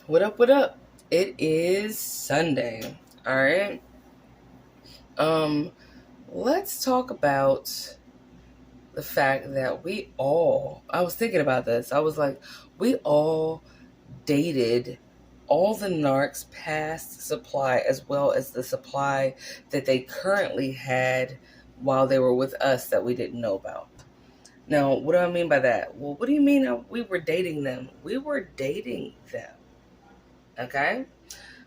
What up, what up? It is Sunday. All right. Um, let's talk about the fact that I was thinking about this. I was like, we all dated all the narcs past supply as well as the supply that they currently had while they were with us that we didn't know about. Now, what do I mean by that? Well, what do you mean we were dating them? We were dating them. Okay?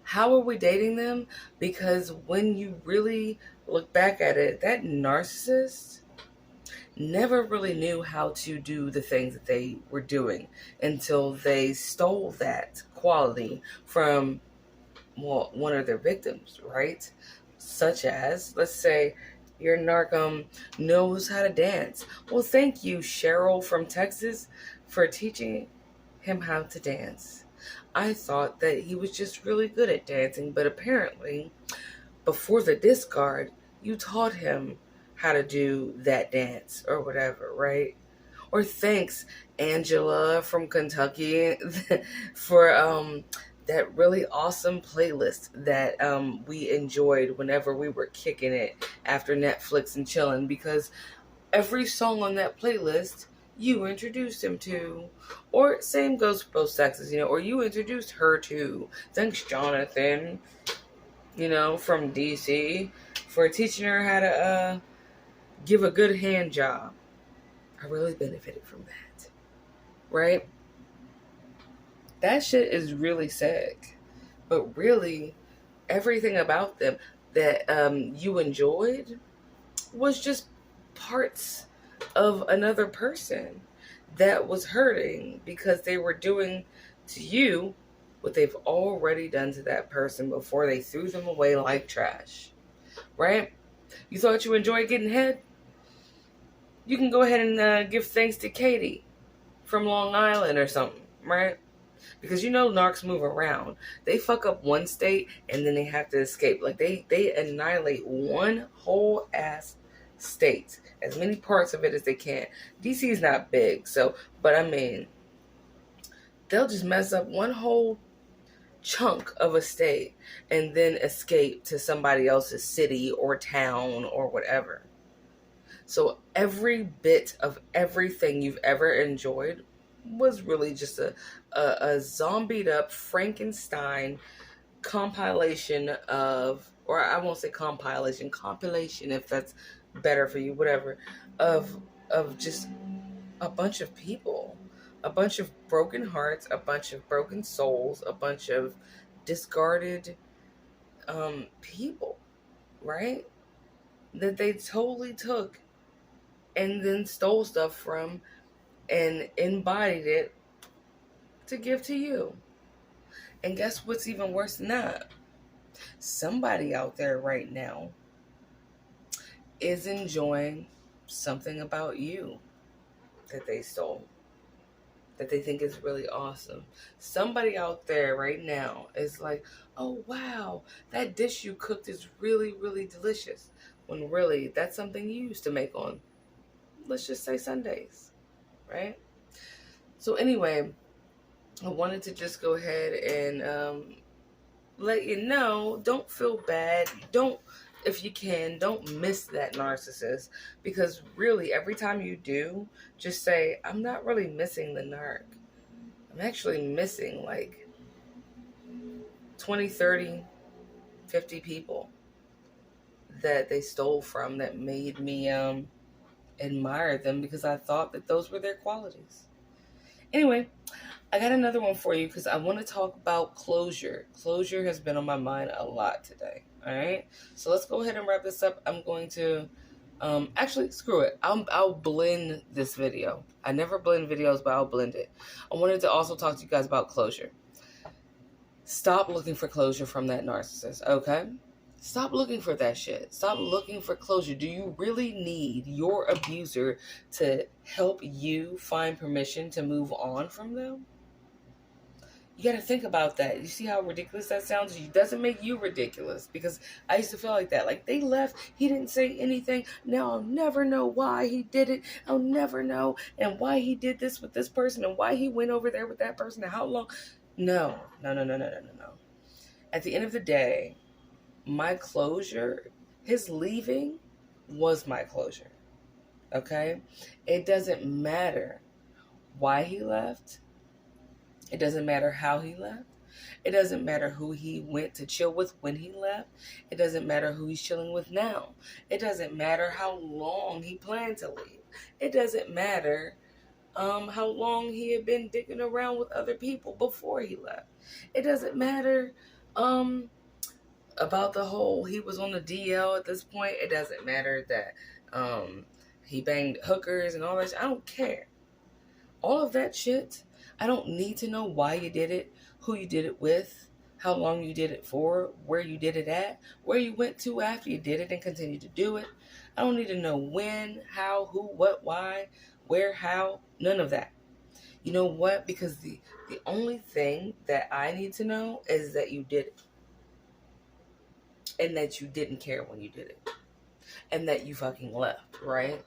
How are we dating them? Because when you really look back at it, that narcissist never really knew how to do the things that they were doing until they stole that quality from one of their victims, right? Such as, let's say, your narc knows how to dance. Well, thank you, Cheryl from Texas, for teaching him how to dance. I thought that he was just really good at dancing, but apparently, before the discard, you taught him how to do that dance or whatever, right? Or thanks, Angela from Kentucky, for that really awesome playlist that we enjoyed whenever we were kicking it after Netflix and chilling, because every song on that playlist you introduced him to. Or same goes for both sexes, or you introduced her to. Thanks, Jonathan, from DC, for teaching her how to give a good hand job. I really benefited from that. Right? That shit is really sick. But really, everything about them that you enjoyed was just parts of another person that was hurting because they were doing to you what they've already done to that person before they threw them away like trash. Right? You thought you enjoyed getting head? You can go ahead and give thanks to Katie from Long Island or something, right? Because narcs move around. They fuck up one state and then they have to escape. Like they annihilate one whole ass state, as many parts of it as they can. DC is not big, but I mean, they'll just mess up one whole chunk of a state and then escape to somebody else's city or town or whatever. So every bit of everything you've ever enjoyed was really just a zombied up Frankenstein compilation of, or I won't say compilation if that's better for you, whatever, of just a bunch of people, a bunch of broken hearts, a bunch of broken souls, a bunch of discarded people, right? That they totally took and then stole stuff from and embodied it to give to you. And guess what's even worse than that? Somebody out there right now is enjoying something about you that they stole, that they think is really awesome. Somebody out there right now is like, oh wow, that dish you cooked is really, really delicious. When really, that's something you used to make on, let's just say, Sundays, right? So anyway, I wanted to just go ahead and let you know, don't feel bad. If you can, don't miss that narcissist. Because really, every time you do, just say, I'm not really missing the narc. I'm actually missing like 20, 30, 50 people that they stole from that made me admire them because I thought that those were their qualities. Anyway, I got another one for you because I want to talk about closure. Closure has been on my mind a lot today. All right, so let's go ahead and wrap this up. I'm going to, actually, screw it. I'll blend this video. I never blend videos, but I'll blend it. I wanted to also talk to you guys about closure. Stop looking for closure from that narcissist, okay? Stop looking for that shit. Stop looking for closure. Do you really need your abuser to help you find permission to move on from them? You got to think about that. You see how ridiculous that sounds? It doesn't make you ridiculous, because I used to feel like that. Like, they left. He didn't say anything. Now I'll never know why he did it. I'll never know. And why he did this with this person and why he went over there with that person and how long. No, no, no, no, no, no, no, no. At the end of the day, my closure, his leaving was my closure. Okay? It doesn't matter why he left. It doesn't matter how he left. It doesn't matter who he went to chill with when he left. It doesn't matter who he's chilling with now. It doesn't matter how long he planned to leave. It doesn't matter how long he had been dicking around with other people before he left. It doesn't matter um, about the whole he was on the DL at this point. It doesn't matter that he banged hookers and all that shit. I don't care. All of that shit, I don't need to know why you did it, who you did it with, how long you did it for, where you did it at, where you went to after you did it and continued to do it. I don't need to know when, how, who, what, why, where, how, none of that. You know what? Because the only thing that I need to know is that you did it. And that you didn't care when you did it. And that you fucking left, right?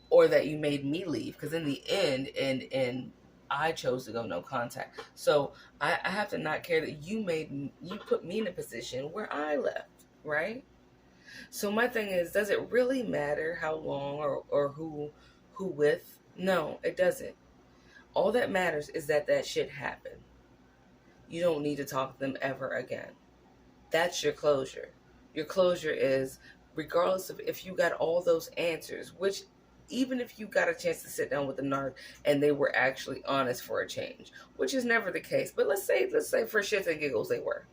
Or that you made me leave. Because in the end, and I chose to go no contact. So I have to not care that you put me in a position where I left, right? So my thing is, does it really matter how long or who with? No, it doesn't. All that matters is that shit happened. You don't need to talk to them ever again. That's your closure. Your closure is, regardless of if you got all those answers, which even if you got a chance to sit down with the narc and they were actually honest for a change, which is never the case, but let's say for shits and giggles they were.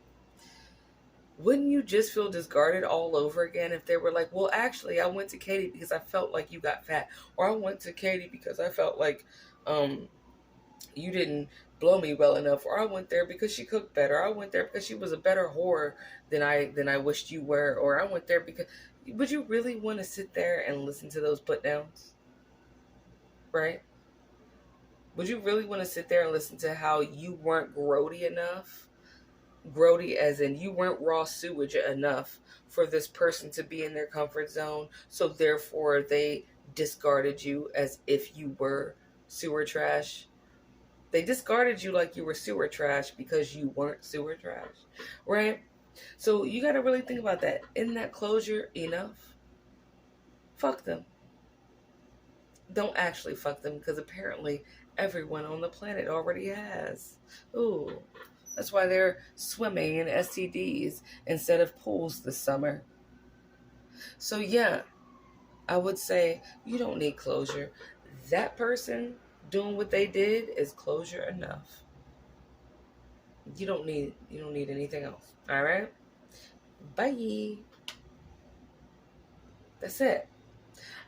Wouldn't you just feel discarded all over again if they were like, well, actually, I went to Katie because I felt like you got fat, or I went to Katie because I felt like you didn't blow me well enough, or I went there because she cooked better, I went there because she was a better whore than I wished you were, or I went there because... Would you really want to sit there and listen to those put downs? Right? Would you really want to sit there and listen to how you weren't grody enough? Grody as in you weren't raw sewage enough for this person to be in their comfort zone, so therefore they discarded you as if you were sewer trash. They discarded you like you were sewer trash because you weren't sewer trash, right? So you got to really think about that. Isn't that closure enough? Fuck them. Don't actually fuck them, because apparently everyone on the planet already has. Ooh, that's why they're swimming in STDs instead of pools this summer. So yeah, I would say you don't need closure. That person doing what they did is closure enough. You don't need anything else. All right? Bye. That's it.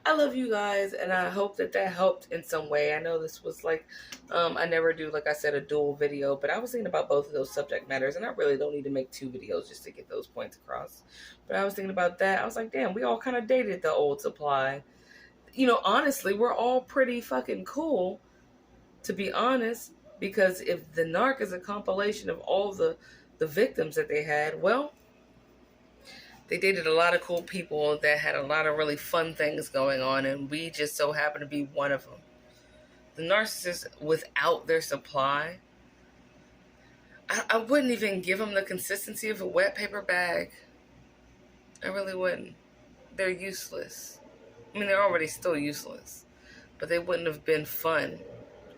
I love you guys, and I hope that helped in some way. I know this was like, I never do, like I said, a dual video, but I was thinking about both of those subject matters, and I really don't need to make 2 videos just to get those points across. But I was thinking about that. I was like, damn, we all kind of dated the old supply. You know, honestly, we're all pretty fucking cool, to be honest, because if the narc is a compilation of all the victims that they had, well, they dated a lot of cool people that had a lot of really fun things going on, and we just so happen to be one of them. The narcissists, without their supply, I wouldn't even give them the consistency of a wet paper bag. I really wouldn't. They're useless. I mean, they're already still useless, but they wouldn't have been fun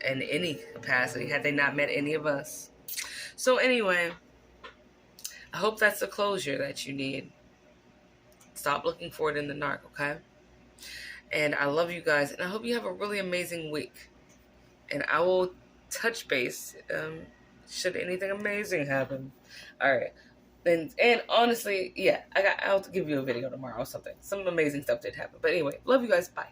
in any capacity had they not met any of us. So anyway, I hope that's the closure that you need. Stop looking for it in the narc, okay? And I love you guys, and I hope you have a really amazing week. And I will touch base should anything amazing happen. All right. And honestly, yeah, I'll give you a video tomorrow or something. Some amazing stuff did happen. But anyway, love you guys. Bye.